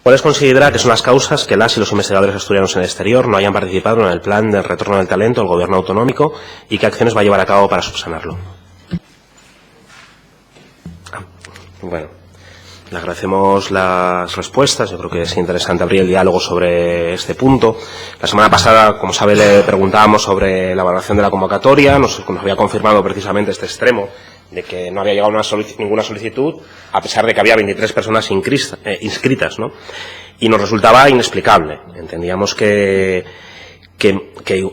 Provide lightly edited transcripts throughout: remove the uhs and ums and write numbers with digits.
¿Cuáles considera que son las causas que las y los investigadores asturianos en el exterior no hayan participado en el plan del retorno del talento al gobierno autonómico y qué acciones va a llevar a cabo para subsanarlo? Bueno, le agradecemos las respuestas. Yo creo que es interesante abrir el diálogo sobre este punto. La semana pasada, como sabe, le preguntábamos sobre la valoración de la convocatoria. Nos había confirmado precisamente este extremo de que no había llegado ninguna solicitud, a pesar de que había 23 personas inscritas, ¿no? Y nos resultaba inexplicable. Entendíamos que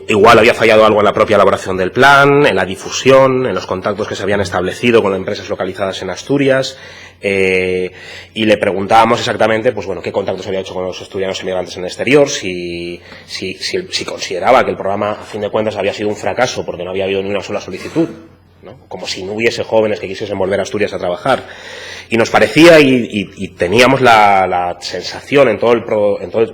igual había fallado algo en la propia elaboración del plan, en la difusión, en los contactos que se habían establecido con empresas localizadas en Asturias, y le preguntábamos exactamente, pues bueno, qué contactos había hecho con los estudiantes emigrantes en el exterior, si consideraba que el programa, a fin de cuentas, había sido un fracaso porque no había habido ni una sola solicitud, ¿no? Como si no hubiese jóvenes que quisiesen volver a Asturias a trabajar. Y nos parecía, y teníamos la sensación en todo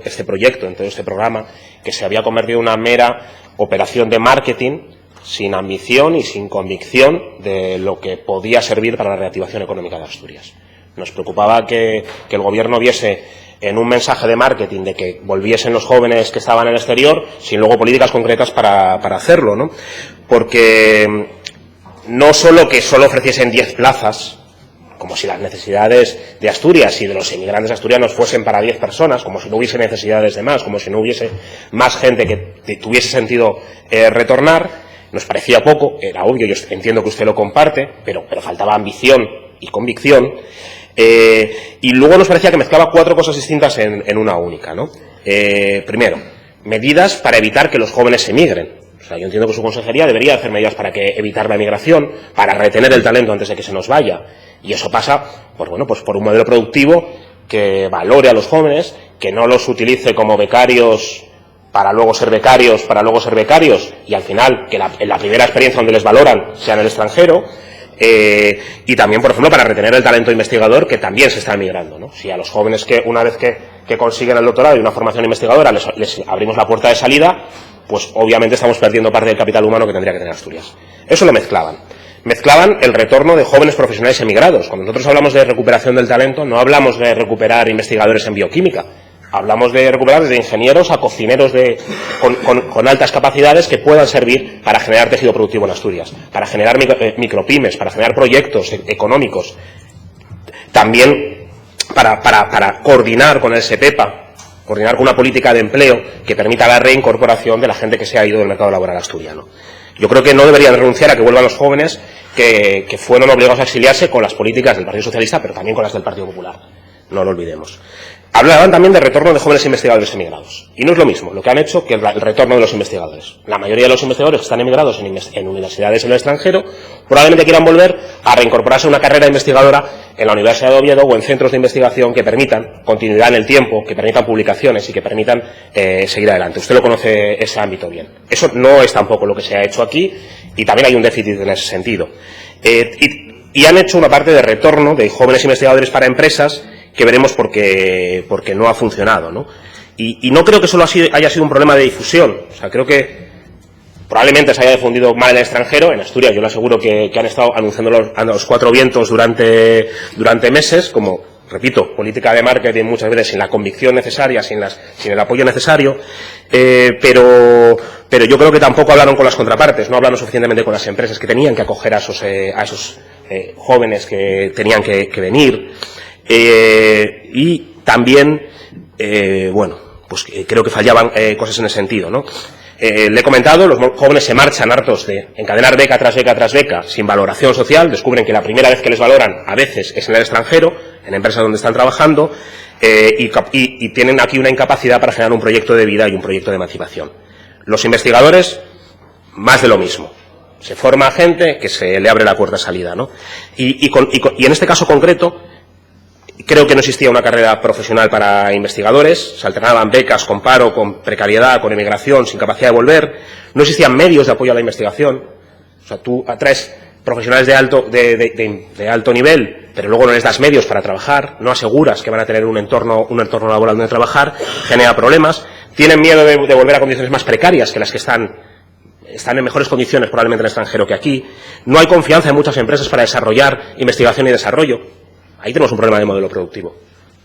este proyecto, en todo este programa, que se había convertido en una mera operación de marketing, sin ambición y sin convicción de lo que podía servir para la reactivación económica de Asturias. Nos preocupaba que el gobierno viese en un mensaje de marketing de que volviesen los jóvenes que estaban en el exterior, sin luego políticas concretas para hacerlo, ¿no? Porque no solo que solo ofreciesen 10 plazas, como si las necesidades de Asturias y de los inmigrantes asturianos fuesen para 10 personas, como si no hubiese necesidades de más, como si no hubiese más gente que tuviese sentido retornar. Nos parecía poco, era obvio, yo entiendo que usted lo comparte, pero faltaba ambición y convicción. Y luego nos parecía que mezclaba 4 cosas distintas en una única, ¿no? Primero, medidas para evitar que los jóvenes emigren. O sea, yo entiendo que su consejería debería hacer medidas para evitar la emigración, para retener el talento antes de que se nos vaya. Y eso pasa, pues bueno, pues por un modelo productivo que valore a los jóvenes, que no los utilice como becarios para luego ser becarios, y al final, que en la primera experiencia donde les valoran sea en el extranjero, y también, por ejemplo, para retener el talento investigador que también se está emigrando, ¿no? Si a los jóvenes que una vez que consiguen el doctorado y una formación investigadora les abrimos la puerta de salida, pues obviamente estamos perdiendo parte del capital humano que tendría que tener Asturias. Eso lo mezclaban. Mezclaban el retorno de jóvenes profesionales emigrados. Cuando nosotros hablamos de recuperación del talento, no hablamos de recuperar investigadores en bioquímica. Hablamos de recuperar desde ingenieros a cocineros con altas capacidades que puedan servir para generar tejido productivo en Asturias, para generar micropymes, para generar proyectos económicos. También para coordinar con el SEPEPA, coordinar con una política de empleo que permita la reincorporación de la gente que se ha ido del mercado laboral asturiano. Yo creo que no deberían renunciar a que vuelvan los jóvenes que fueron obligados a exiliarse con las políticas del Partido Socialista, pero también con las del Partido Popular. No lo olvidemos. Hablaban también de retorno de jóvenes investigadores emigrados. Y no es lo mismo lo que han hecho que el retorno de los investigadores. La mayoría de los investigadores que están emigrados en universidades en el extranjero probablemente quieran volver a reincorporarse a una carrera investigadora en la Universidad de Oviedo o en centros de investigación que permitan continuidad en el tiempo, que permitan publicaciones y que permitan seguir adelante. Usted lo conoce ese ámbito bien. Eso no es tampoco lo que se ha hecho aquí y también hay un déficit en ese sentido. Y han hecho una parte de retorno de jóvenes investigadores para empresas que veremos porque no ha funcionado, ¿no? Y no creo que solo haya sido un problema de difusión. O sea, creo que probablemente se haya difundido mal en el extranjero. En Asturias yo le aseguro que han estado anunciando a los 4 vientos durante meses, como, repito, política de marketing muchas veces sin la convicción necesaria, sin el apoyo necesario, pero yo creo que tampoco hablaron con las contrapartes, no hablaron suficientemente con las empresas que tenían que acoger a esos jóvenes que tenían que venir. Y también, bueno, pues creo que fallaban cosas en ese sentido, ¿no? Le he comentado, los jóvenes se marchan hartos de encadenar beca tras beca tras beca sin valoración social, descubren que la primera vez que les valoran a veces es en el extranjero, en empresas donde están trabajando, y tienen aquí una incapacidad para generar un proyecto de vida y un proyecto de emancipación. Los investigadores, más de lo mismo. Se forma gente que se le abre la puerta de salida, ¿no? Y en este caso concreto, creo que no existía una carrera profesional para investigadores, se alternaban becas con paro, con precariedad, con emigración, sin capacidad de volver, no existían medios de apoyo a la investigación. O sea, tú atraes profesionales de alto nivel, pero luego no les das medios para trabajar, no aseguras que van a tener un entorno laboral donde trabajar, genera problemas, tienen miedo de volver a condiciones más precarias que las que están en mejores condiciones probablemente en el extranjero que aquí, no hay confianza en muchas empresas para desarrollar investigación y desarrollo. Ahí tenemos un problema de modelo productivo.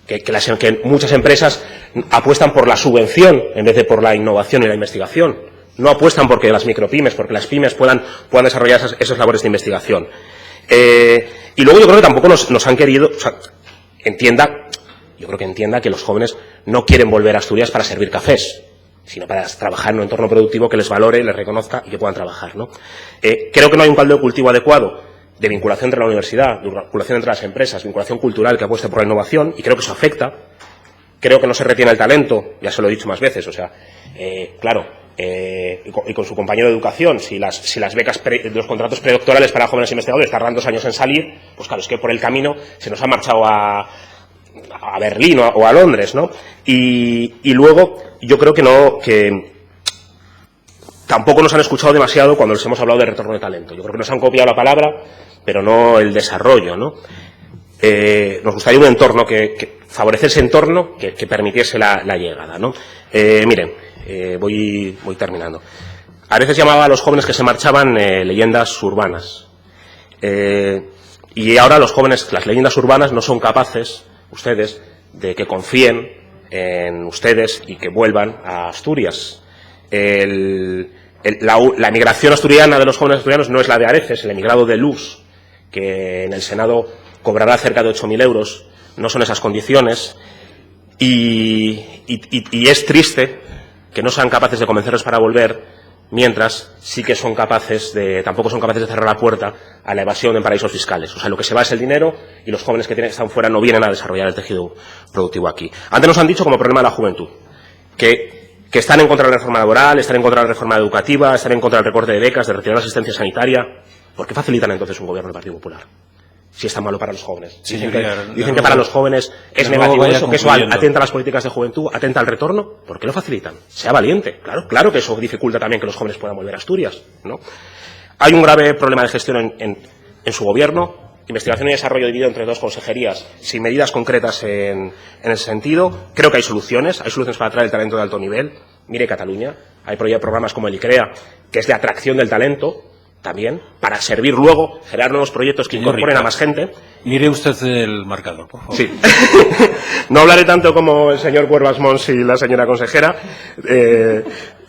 que muchas empresas apuestan por la subvención en vez de por la innovación y la investigación. No apuestan porque las micropymes, porque las pymes puedan desarrollar esas labores de investigación. Y luego yo creo que tampoco nos han querido, o sea, yo creo que entienda que los jóvenes no quieren volver a Asturias para servir cafés, sino para trabajar en un entorno productivo que les valore, les reconozca y que puedan trabajar, ¿no? Creo que no hay un caldo de cultivo adecuado de vinculación entre la universidad, de vinculación entre las empresas, vinculación cultural que apueste por la innovación, y creo que eso afecta. Creo que no se retiene el talento, ya se lo he dicho más veces, o sea, claro, y con su compañero de educación, si las becas, los contratos predoctorales para jóvenes investigadores tardan 2 años en salir, pues claro, es que por el camino se nos ha marchado a Berlín o a Londres, ¿no? Y luego, yo creo que tampoco nos han escuchado demasiado cuando les hemos hablado de retorno de talento. Yo creo que nos han copiado la palabra, pero no el desarrollo, ¿no? Nos gustaría un entorno que favorecer ese entorno que permitiese la llegada, ¿no? Miren, voy terminando. A veces llamaba a los jóvenes que se marchaban leyendas urbanas. Y ahora los jóvenes, las leyendas urbanas no son capaces, ustedes, de que confíen en ustedes y que vuelvan a Asturias. La migración asturiana de los jóvenes asturianos no es la de Areces, el emigrado de Luz, que en el Senado cobrará cerca de 8.000 euros, no son esas condiciones, y es triste que no sean capaces de convencerlos para volver, mientras sí que tampoco son capaces de cerrar la puerta a la evasión en paraísos fiscales. O sea, lo que se va es el dinero y los jóvenes que están fuera no vienen a desarrollar el tejido productivo aquí. Antes nos han dicho como problema de la juventud, que están en contra de la reforma laboral, están en contra de la reforma educativa, están en contra del recorte de becas, de retirar la asistencia sanitaria. ¿Por qué facilitan entonces un gobierno del Partido Popular? Si es tan malo para los jóvenes. Dicen que para los jóvenes es negativo eso, que eso atenta a las políticas de juventud, atenta al retorno. ¿Por qué lo facilitan? Sea valiente. Claro que eso dificulta también que los jóvenes puedan volver a Asturias, ¿no? Hay un grave problema de gestión en su gobierno. Investigación y desarrollo dividido entre 2 consejerías, sin medidas concretas en ese sentido. Creo que hay soluciones para atraer el talento de alto nivel. Mire Cataluña, hay programas como el ICREA, que es de atracción del talento, también, para servir luego, generar nuevos proyectos que incorporen a más gente. Mire usted el marcador, por favor. Sí. No hablaré tanto como el señor Cuervas Mons y la señora consejera.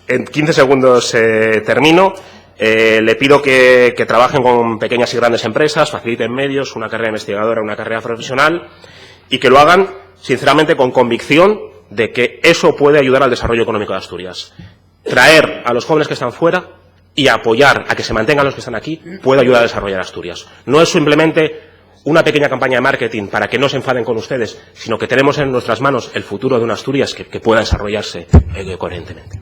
En 15 segundos termino. Le pido que trabajen con pequeñas y grandes empresas, faciliten medios, una carrera investigadora, una carrera profesional, y que lo hagan, sinceramente, con convicción de que eso puede ayudar al desarrollo económico de Asturias. Traer a los jóvenes que están fuera y apoyar a que se mantengan los que están aquí puede ayudar a desarrollar Asturias. No es simplemente una pequeña campaña de marketing para que no se enfaden con ustedes, sino que tenemos en nuestras manos el futuro de una Asturias que pueda desarrollarse coherentemente.